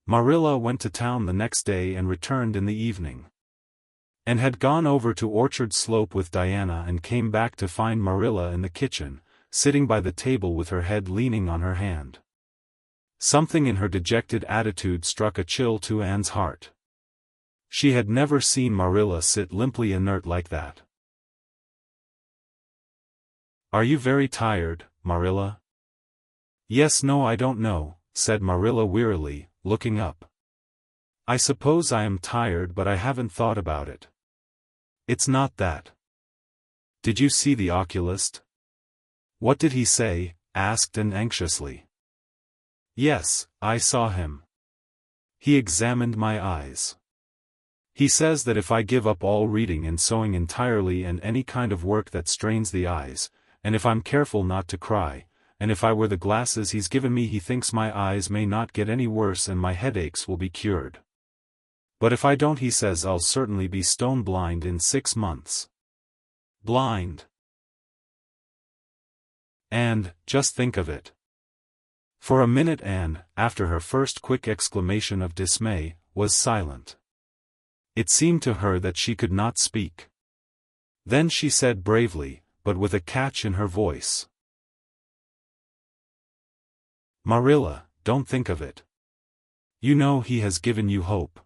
Marilla went to town the next day and returned in the evening. Anne had gone over to Orchard Slope with Diana and came back to find Marilla in the kitchen, sitting by the table with her head leaning on her hand. Something in her dejected attitude struck a chill to Anne's heart. She had never seen Marilla sit limply inert like that. "Are you very tired, Marilla?" "Yes, no, I don't know," said Marilla wearily, looking up. "I suppose I am tired, but I haven't thought about it. It's not that." "Did you see the oculist?" "What did he say?" asked Anne anxiously. "Yes, I saw him. He examined my eyes. He says that if I give up all reading and sewing entirely and any kind of work that strains the eyes, and if I'm careful not to cry, and if I wear the glasses he's given me, he thinks my eyes may not get any worse and my headaches will be cured. But if I don't, he says I'll certainly be stone blind in 6 months. Blind. And, just think of it." For a minute Anne, after her first quick exclamation of dismay, was silent. It seemed to her that she could not speak. Then she said bravely, but with a catch in her voice, "Marilla, don't think of it. You know he has given you hope.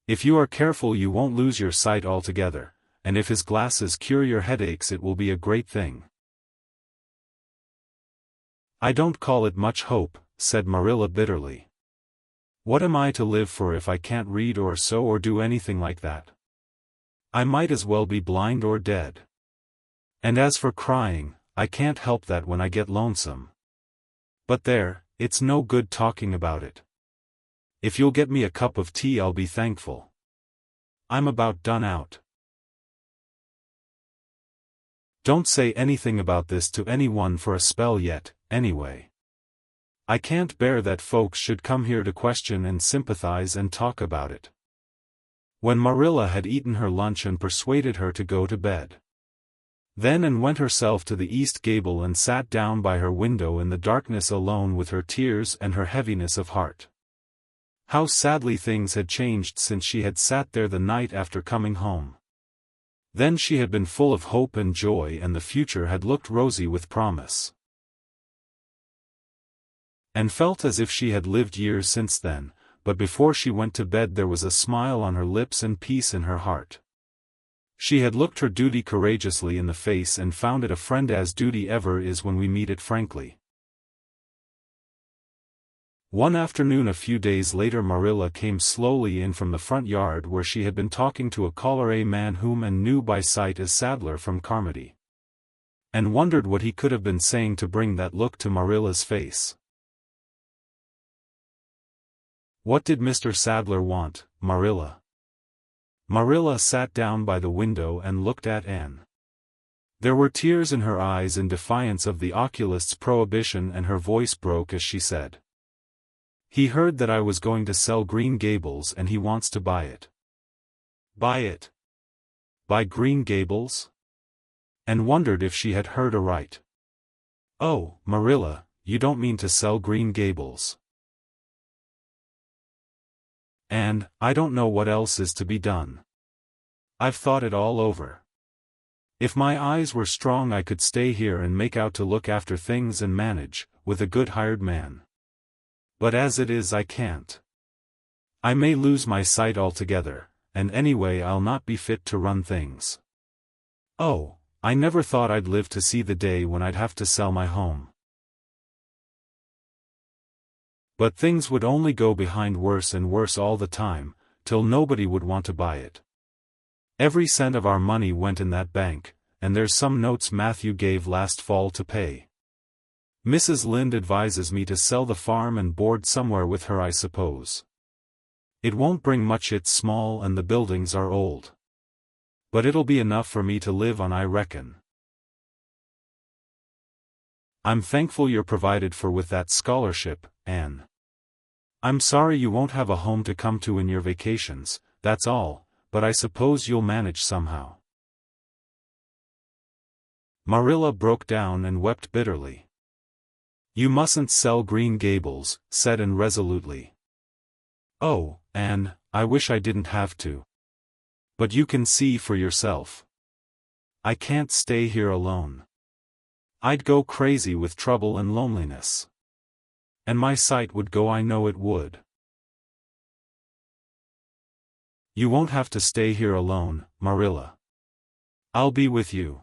If you are careful you won't lose your sight altogether, and if his glasses cure your headaches it will be a great thing." "I don't call it much hope," said Marilla bitterly. "What am I to live for if I can't read or sew or do anything like that? I might as well be blind or dead. And as for crying, I can't help that when I get lonesome. But there, it's no good talking about it. If you'll get me a cup of tea I'll be thankful. I'm about done out." "Don't say anything about this to anyone for a spell yet, anyway. I can't bear that folks should come here to question and sympathize and talk about it." When Marilla had eaten her lunch and persuaded her to go to bed, then Anne went herself to the east gable and sat down by her window in the darkness alone with her tears and her heaviness of heart. How sadly things had changed since she had sat there the night after coming home. Then she had been full of hope and joy and the future had looked rosy with promise. And felt as if she had lived years since then, but before she went to bed there was a smile on her lips and peace in her heart. She had looked her duty courageously in the face and found it a friend as duty ever is when we meet it frankly. One afternoon a few days later Marilla came slowly in from the front yard where she had been talking to a caller man whom Anne knew by sight as Sadler from Carmody. And wondered what he could have been saying to bring that look to Marilla's face. "What did Mr. Sadler want, Marilla?" Marilla sat down by the window and looked at Anne. There were tears in her eyes in defiance of the oculist's prohibition and her voice broke as she said, "He heard that I was going to sell Green Gables and he wants to buy it." "Buy it? Buy Green Gables?" And wondered if she had heard aright. "Oh, Marilla, you don't mean to sell Green Gables?" "And, I don't know what else is to be done. I've thought it all over. If my eyes were strong I could stay here and make out to look after things and manage, with a good hired man. But as it is I can't. I may lose my sight altogether, and anyway I'll not be fit to run things. Oh, I never thought I'd live to see the day when I'd have to sell my home. But things would only go behind worse and worse all the time, till nobody would want to buy it. Every cent of our money went in that bank, and there's some notes Matthew gave last fall to pay. Mrs. Lynde advises me to sell the farm and board somewhere with her I suppose. It won't bring much, it's small and the buildings are old. But it'll be enough for me to live on I reckon. I'm thankful you're provided for with that scholarship, Anne. I'm sorry you won't have a home to come to in your vacations, that's all, but I suppose you'll manage somehow." Marilla broke down and wept bitterly. "You mustn't sell Green Gables," said Anne resolutely. Oh, Anne, I wish I didn't have to. But you can see for yourself. I can't stay here alone. I'd go crazy with trouble and loneliness. And my sight would go, I know it would. You won't have to stay here alone, Marilla. I'll be with you.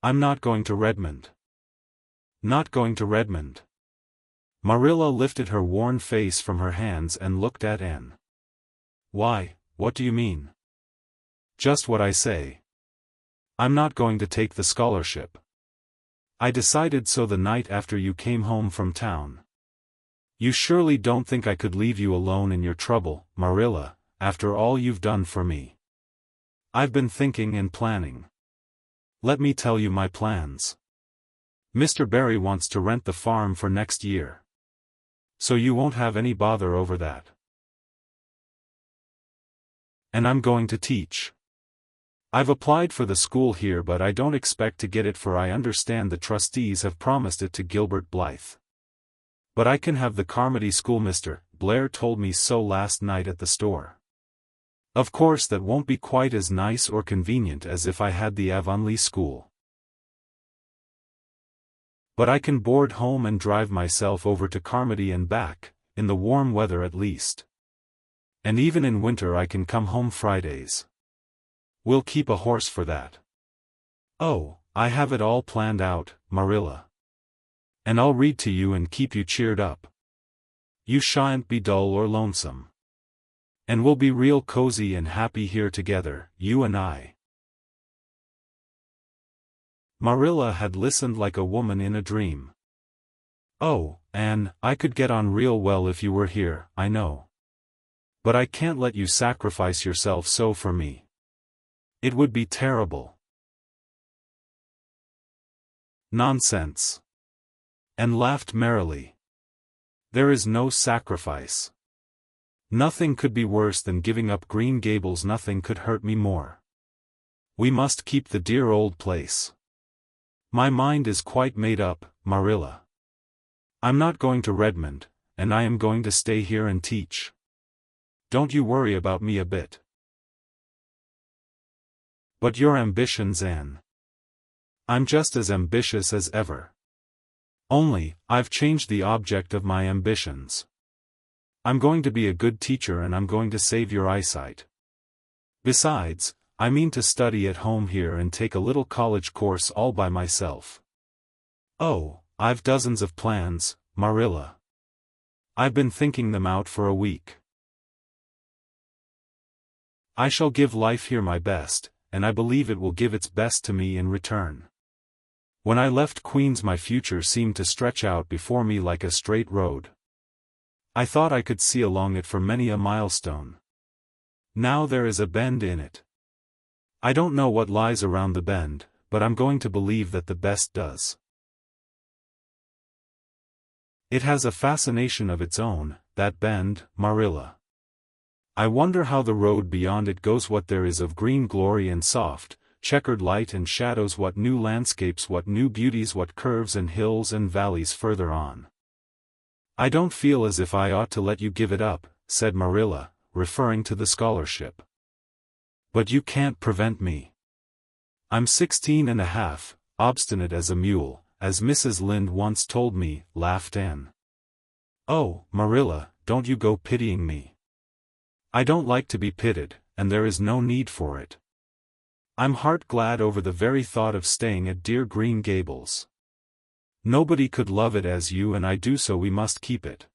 I'm not going to Redmond. Not going to Redmond. Marilla lifted her worn face from her hands and looked at Anne. Why, what do you mean? Just what I say. I'm not going to take the scholarship. I decided so the night after you came home from town. You surely don't think I could leave you alone in your trouble, Marilla, after all you've done for me. I've been thinking and planning. Let me tell you my plans. Mr. Barry wants to rent the farm for next year. So you won't have any bother over that. And I'm going to teach. I've applied for the school here, but I don't expect to get it, for I understand the trustees have promised it to Gilbert Blythe. But I can have the Carmody school. Mr. Blair told me so last night at the store. Of course that won't be quite as nice or convenient as if I had the Avonlea school. But I can board home and drive myself over to Carmody and back, in the warm weather at least. And even in winter I can come home Fridays. We'll keep a horse for that. Oh, I have it all planned out, Marilla. And I'll read to you and keep you cheered up. You shan't be dull or lonesome. And we'll be real cozy and happy here together, you and I. Marilla had listened like a woman in a dream. Oh, Anne, I could get on real well if you were here, I know. But I can't let you sacrifice yourself so for me. It would be terrible. Nonsense. And laughed merrily. There is no sacrifice. Nothing could be worse than giving up Green Gables. Nothing could hurt me more. We must keep the dear old place. My mind is quite made up, Marilla. I'm not going to Redmond, and I am going to stay here and teach. Don't you worry about me a bit. But your ambitions, Anne. I'm just as ambitious as ever. Only, I've changed the object of my ambitions. I'm going to be a good teacher and I'm going to save your eyesight. Besides, I mean to study at home here and take a little college course all by myself. Oh, I've dozens of plans, Marilla. I've been thinking them out for a week. I shall give life here my best, and I believe it will give its best to me in return. When I left Queens my future seemed to stretch out before me like a straight road. I thought I could see along it for many a milestone. Now there is a bend in it. I don't know what lies around the bend, but I'm going to believe that the best does. It has a fascination of its own, that bend, Marilla. I wonder how the road beyond it goes, what there is of green glory and soft, checkered light and shadows, what new landscapes, what new beauties, what curves and hills and valleys further on. I don't feel as if I ought to let you give it up, said Marilla, referring to the scholarship. But you can't prevent me. I'm 16 and a half, obstinate as a mule, as Mrs. Lynde once told me, laughed Anne. Oh, Marilla, don't you go pitying me. I don't like to be pitied, and there is no need for it. I'm heart glad over the very thought of staying at dear Green Gables. Nobody could love it as you and I do, so we must keep it.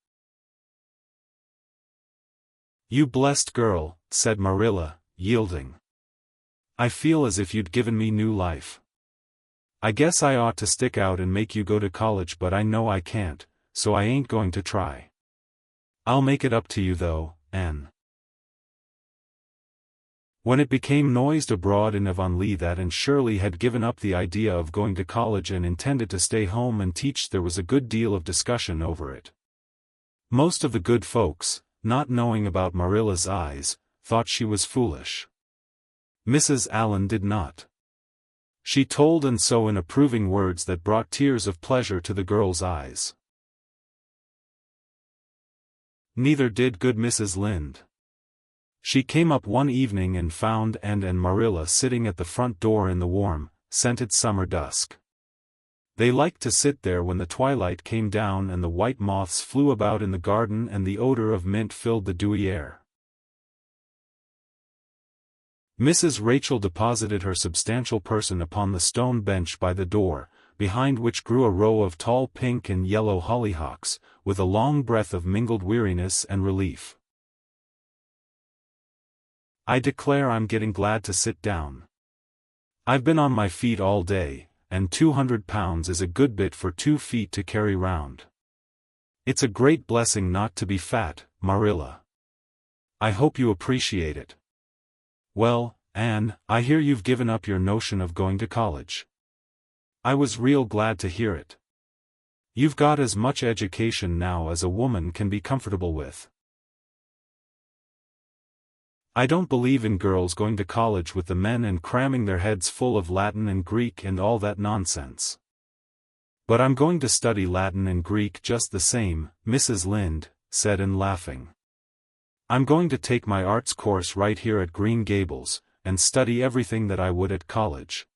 You blessed girl, said Marilla, yielding. I feel as if you'd given me new life. I guess I ought to stick out and make you go to college, but I know I can't, so I ain't going to try. I'll make it up to you though, Anne. When it became noised abroad in Avonlea that Anne Shirley had given up the idea of going to college and intended to stay home and teach, there was a good deal of discussion over it. Most of the good folks, not knowing about Marilla's eyes, thought she was foolish. Mrs. Allen did not. She told and so in approving words that brought tears of pleasure to the girl's eyes. Neither did good Mrs. Lynde. She came up one evening and found Anne and Marilla sitting at the front door in the warm, scented summer dusk. They liked to sit there when the twilight came down and the white moths flew about in the garden and the odor of mint filled the dewy air. Mrs. Rachel deposited her substantial person upon the stone bench by the door, behind which grew a row of tall pink and yellow hollyhocks, with a long breath of mingled weariness and relief. "I declare I'm getting glad to sit down. I've been on my feet all day, and 200 pounds is a good bit for 2 feet to carry round. It's a great blessing not to be fat, Marilla. I hope you appreciate it. Well, Anne, I hear you've given up your notion of going to college. I was real glad to hear it. You've got as much education now as a woman can be comfortable with. I don't believe in girls going to college with the men and cramming their heads full of Latin and Greek and all that nonsense. But I'm going to study Latin and Greek just the same," Mrs. Lynde said, and laughing. "I'm going to take my arts course right here at Green Gables, and study everything that I would at college."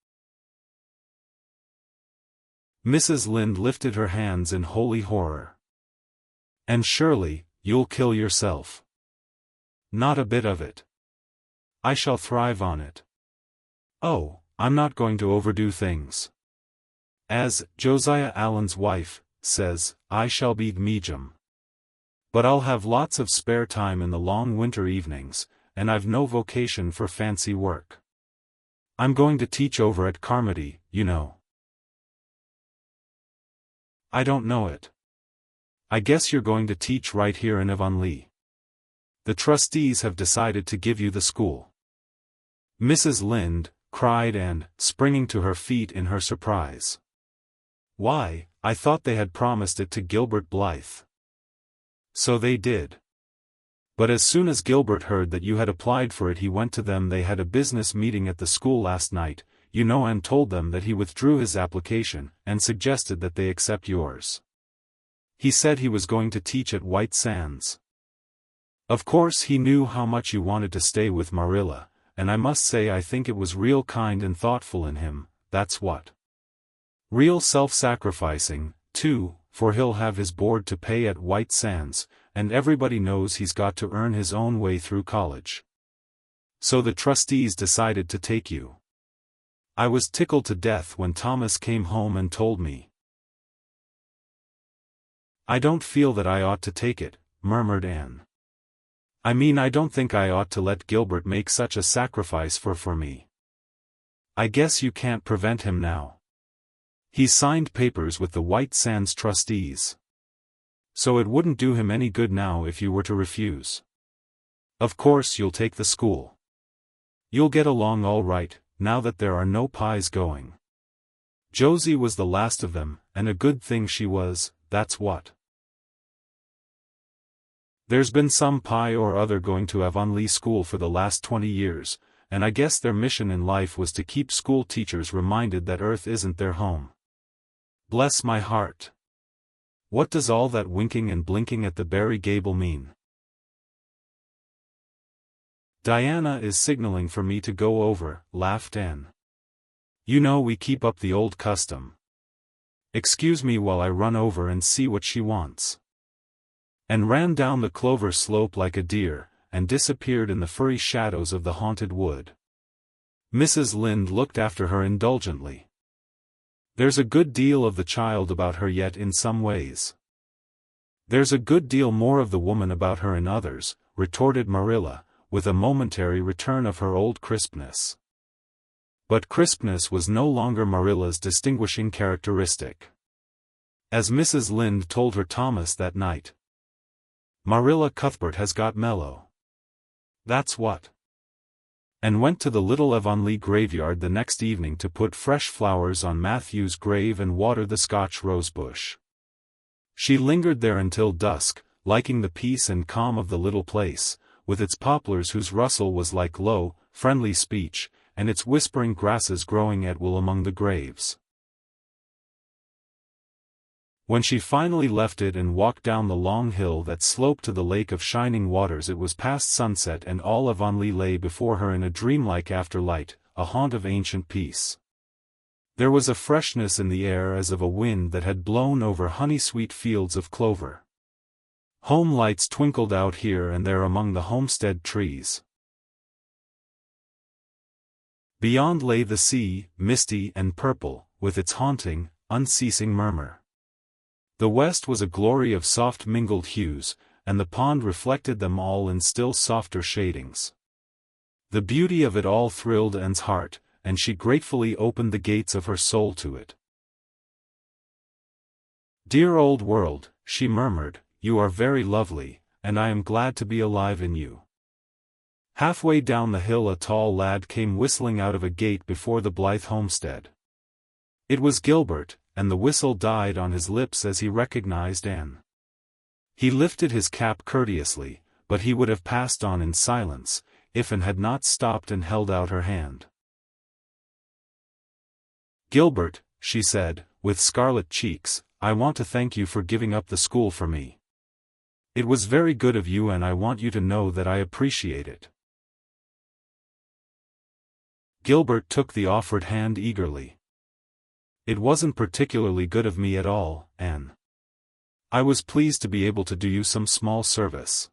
Mrs. Lynde lifted her hands in holy horror. "And surely, you'll kill yourself." "Not a bit of it. I shall thrive on it. Oh, I'm not going to overdo things. As Josiah Allen's wife says, I shall be medium. But I'll have lots of spare time in the long winter evenings, and I've no vocation for fancy work. I'm going to teach over at Carmody, you know." "I don't know it. I guess you're going to teach right here in Avonlea. The trustees have decided to give you the school." Mrs. Lynde cried, and, springing to her feet in her surprise. "Why, I thought they had promised it to Gilbert Blythe." "So they did. But as soon as Gilbert heard that you had applied for it, he went to them. They had a business meeting at the school last night, you know, and told them that he withdrew his application, and suggested that they accept yours. He said he was going to teach at White Sands. Of course he knew how much you wanted to stay with Marilla, and I must say I think it was real kind and thoughtful in him, that's what. Real self-sacrificing, too, for he'll have his board to pay at White Sands, and everybody knows he's got to earn his own way through college. So the trustees decided to take you. I was tickled to death when Thomas came home and told me." "I don't feel that I ought to take it," murmured Anne. "I mean, I don't think I ought to let Gilbert make such a sacrifice for me. I guess you can't prevent him now. He's signed papers with the White Sands trustees. So it wouldn't do him any good now if you were to refuse. Of course you'll take the school. You'll get along all right, now that there are no pies going. Josie was the last of them, and a good thing she was, that's what. There's been some pie or other going to Avonlea School for the last 20 years, and I guess their mission in life was to keep school teachers reminded that Earth isn't their home. Bless my heart. What does all that winking and blinking at the Barry gable mean?" "Diana is signaling for me to go over," laughed Anne. "You know we keep up the old custom. Excuse me while I run over and see what she wants." And ran down the clover slope like a deer, and disappeared in the furry shadows of the haunted wood. Mrs. Lynde looked after her indulgently. "There's a good deal of the child about her yet in some ways. There's a good deal more of the woman about her in others," retorted Marilla, with a momentary return of her old crispness. But crispness was no longer Marilla's distinguishing characteristic. As Mrs. Lynde told her Thomas that night, "Marilla Cuthbert has got mellow. That's what." And went to the little Avonlea graveyard the next evening to put fresh flowers on Matthew's grave and water the Scotch rosebush. She lingered there until dusk, liking the peace and calm of the little place, with its poplars whose rustle was like low, friendly speech, and its whispering grasses growing at will among the graves. When she finally left it and walked down the long hill that sloped to the lake of shining waters, it was past sunset and all Avonlea lay before her in a dreamlike afterlight, a haunt of ancient peace. There was a freshness in the air as of a wind that had blown over honey-sweet fields of clover. Home lights twinkled out here and there among the homestead trees. Beyond lay the sea, misty and purple, with its haunting, unceasing murmur. The west was a glory of soft mingled hues, and the pond reflected them all in still softer shadings. The beauty of it all thrilled Anne's heart, and she gratefully opened the gates of her soul to it. "Dear old world," she murmured, "you are very lovely, and I am glad to be alive in you." Halfway down the hill a tall lad came whistling out of a gate before the Blythe homestead. It was Gilbert, and the whistle died on his lips as he recognized Anne. He lifted his cap courteously, but he would have passed on in silence, if Anne had not stopped and held out her hand. "Gilbert," she said, with scarlet cheeks, "I want to thank you for giving up the school for me. It was very good of you and I want you to know that I appreciate it." Gilbert took the offered hand eagerly. "It wasn't particularly good of me at all, Anne. I was pleased to be able to do you some small service.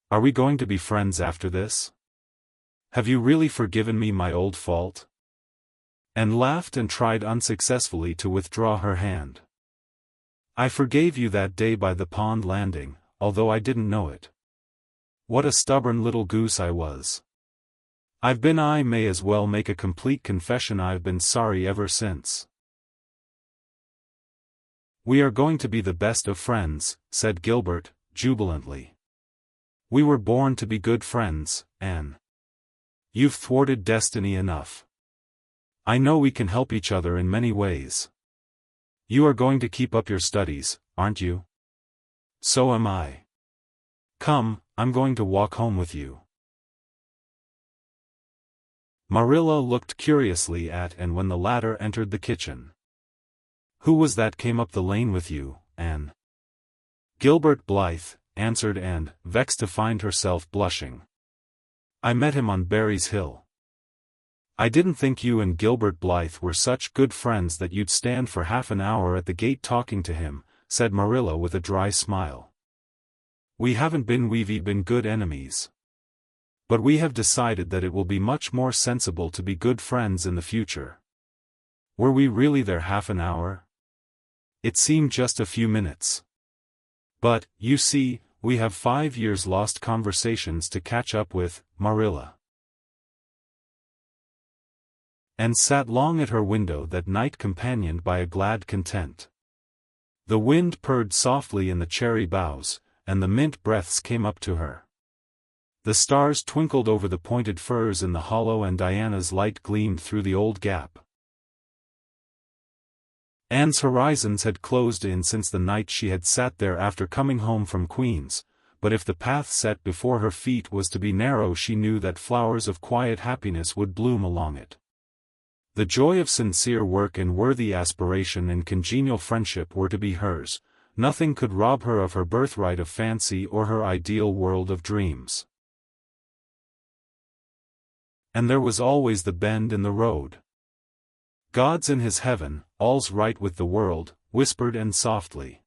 Are we going to be friends after this? Have you really forgiven me my old fault?" Anne laughed and tried unsuccessfully to withdraw her hand. "I forgave you that day by the pond landing, although I didn't know it. What a stubborn little goose I was. I may as well make a complete confession. I've been sorry ever since." "We are going to be the best of friends," said Gilbert, jubilantly. "We were born to be good friends, Anne. You've thwarted destiny enough. I know we can help each other in many ways. You are going to keep up your studies, aren't you? So am I. Come, I'm going to walk home with you." Marilla looked curiously at Anne when the latter entered the kitchen. "Who was that came up the lane with you, Anne?" "Gilbert Blythe," answered Anne, vexed to find herself blushing. "I met him on Barry's Hill." "I didn't think you and Gilbert Blythe were such good friends that you'd stand for half an hour at the gate talking to him," said Marilla with a dry smile. "We haven't been, we've been good enemies. But we have decided that it will be much more sensible to be good friends in the future." "Were we really there half an hour?" "It seemed just a few minutes. But, you see, we have 5 years lost conversations to catch up with, Marilla." Anne sat long at her window that night companioned by a glad content. The wind purred softly in the cherry boughs, and the mint breaths came up to her. The stars twinkled over the pointed firs in the hollow and Diana's light gleamed through the old gap. Anne's horizons had closed in since the night she had sat there after coming home from Queen's, but if the path set before her feet was to be narrow she knew that flowers of quiet happiness would bloom along it. The joy of sincere work and worthy aspiration and congenial friendship were to be hers. Nothing could rob her of her birthright of fancy or her ideal world of dreams. And there was always the bend in the road. "God's in his heaven, all's right with the world," whispered Anne softly.